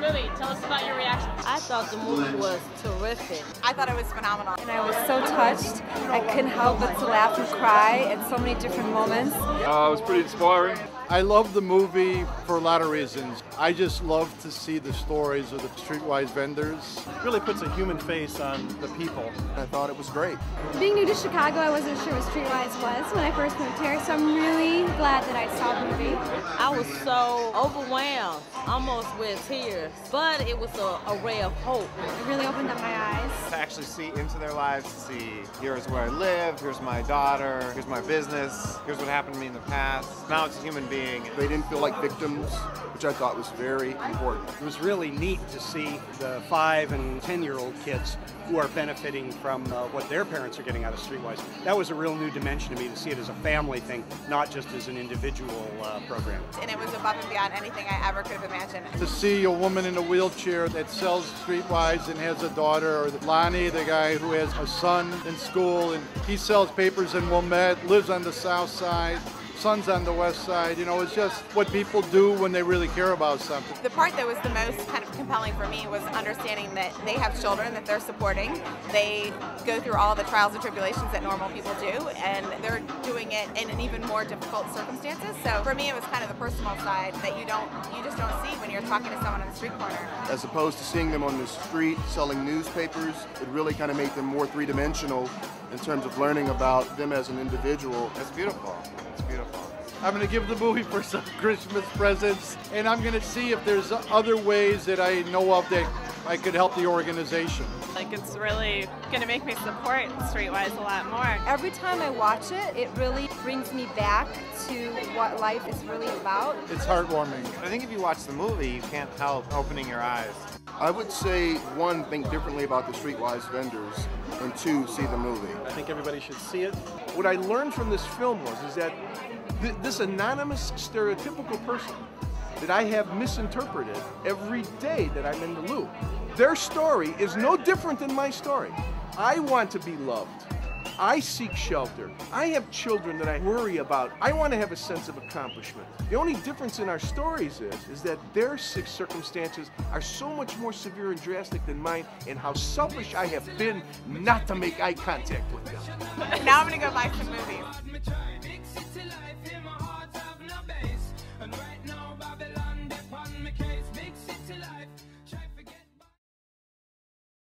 movie. Tell us about your reaction. I thought the movie was terrific. I thought it was phenomenal. And I was so touched. I couldn't help but to laugh and cry at so many different moments. It was pretty inspiring. I love the movie for a lot of reasons. I just love to see the stories of the StreetWise vendors. It really puts a human face on the people. I thought it was great. Being new to Chicago, I wasn't sure what StreetWise was when I first moved here, so I'm really glad that I saw the movie. I was so overwhelmed, almost with tears, but it was a ray of hope. It really opened up my eyes. To actually see into their lives, to see here's where I live, here's my daughter, here's my business, here's what happened to me in the past. Now it's a human being. They didn't feel like victims, which I thought was very important. It was really neat to see the 5- and 10-year-old kids who are benefiting from what their parents are getting out of StreetWise. That was a real new dimension to me, to see it as a family thing, not just as an individual program. And it was above and beyond anything I ever could have imagined. To see a woman in a wheelchair that sells StreetWise and has a daughter, or Lonnie, the guy who has a son in school, and he sells papers in Wilmette, lives on the south side. Son's on the west side. You know, it's just what people do when they really care about something. The part that was the most kind of compelling for me was understanding that they have children that they're supporting. They go through all the trials and tribulations that normal people do, and they're doing it in an even more difficult circumstances. So for me, it was kind of the personal side that you just don't see when you're talking to someone on the street corner. As opposed to seeing them on the street selling newspapers, it really kind of made them more three-dimensional in terms of learning about them as an individual. It's beautiful. It's beautiful. I'm going to give the movie for some Christmas presents, and I'm going to see if there's other ways that I know of that I could help the organization. Like, it's really going to make me support StreetWise a lot more. Every time I watch it, it really brings me back to what life is really about. It's heartwarming. I think if you watch the movie, you can't help opening your eyes. I would say, 1, think differently about the StreetWise vendors, and 2, see the movie. I think everybody should see it. What I learned from this film is that this anonymous, stereotypical person that I have misinterpreted every day that I'm in the loop, their story is no different than my story. I want to be loved. I seek shelter. I have children that I worry about. I want to have a sense of accomplishment. The only difference in our stories is that their circumstances are so much more severe and drastic than mine, and how selfish I have been not to make eye contact with them. Now I'm going to go buy some movies.